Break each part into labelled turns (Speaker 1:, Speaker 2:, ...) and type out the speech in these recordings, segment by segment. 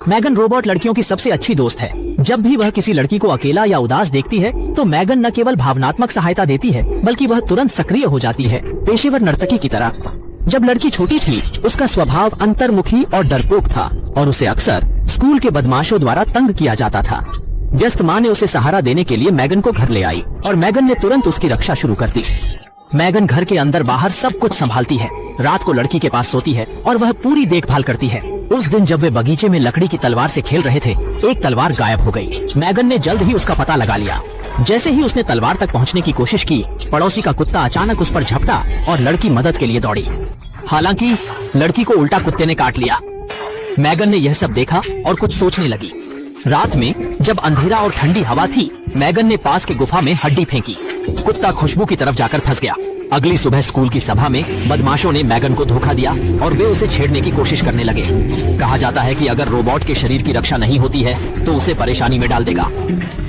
Speaker 1: मैगन robot लड़कियों की सबसे अच्छी दोस्त है। जब भी वह किसी लड़की को अकेला या उदास देखती है तो मैगन न केवल भावनात्मक सहायता देती है बल्कि वह तुरंत सक्रिय हो जाती है, पेशेवर नर्तकी की तरह। जब लड़की छोटी थी उसका स्वभाव अंतर्मुखी और डरपोक था और उसे अक्सर स्कूल के बदमाशों द्वारा तंग किया जाता था। व्यस्त माँ ने उसे सहारा देने के लिए मैगन को घर ले आई और मैगन ने तुरंत उसकी रक्षा शुरू कर दी। मैगन घर के अंदर बाहर सब कुछ संभालती है, रात को लड़की के पास सोती है और वह पूरी देखभाल करती है। उस दिन जब वे बगीचे में लकड़ी की तलवार से खेल रहे थे, एक तलवार गायब हो गई। मैगन ने जल्द ही उसका पता लगा लिया। जैसे ही उसने तलवार तक पहुंचने की कोशिश की, पड़ोसी का कुत्ता अचानक उस पर झपटा और लड़की मदद के लिए दौड़ी। हालांकि लड़की को उल्टा कुत्ते ने काट लिया। मैगन ने यह सब देखा और कुछ सोचने लगी। रात में जब अंधेरा और ठंडी हवा थी, मैगन ने पास के गुफा में हड्डी फेंकी। कुत्ता खुशबू की तरफ जाकर फंस गया। अगली सुबह स्कूल की सभा में बदमाशों ने मैगन को धोखा दिया और वे उसे छेड़ने की कोशिश करने लगे। कहा जाता है कि अगर रोबोट के शरीर की रक्षा नहीं होती है तो उसे परेशानी में डाल देगा।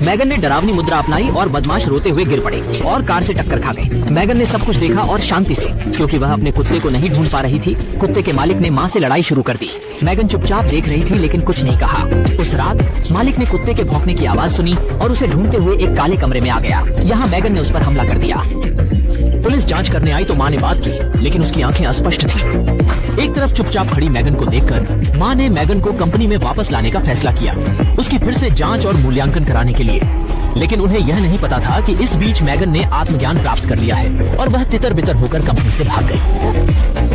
Speaker 1: मैगन ने डरावनी मुद्रा अपनाई और बदमाश रोते हुए गिर पड़े और कार से टक्कर खा गए। मैगन ने सब कुछ देखा और शांति से, क्योंकि वह अपने कुत्ते को नहीं ढूंढ पा रही थी, कुत्ते के मालिक ने माँ से लड़ाई शुरू कर दी। मैगन चुपचाप देख रही थी लेकिन कुछ नहीं कहा। उस रात मालिक ने कुत्ते के भौंकने की आवाज सुनी और उसे ढूंढते हुए एक काले कमरे में आ गया। यहाँ मैगन ने उस पर हमला कर दिया। पुलिस जांच करने आई तो माँ ने बात की, लेकिन उसकी आंखें अस्पष्ट थीं। एक तरफ चुपचाप खड़ी मैगन को देखकर माँ ने मैगन को कंपनी में वापस लाने का फैसला किया, उसकी फिर से जांच और मूल्यांकन कराने के लिए। लेकिन उन्हें यह नहीं पता था कि इस बीच मैगन ने आत्मज्ञान प्राप्त कर लिया है और वह तितर बितर होकर कंपनी से भाग गई।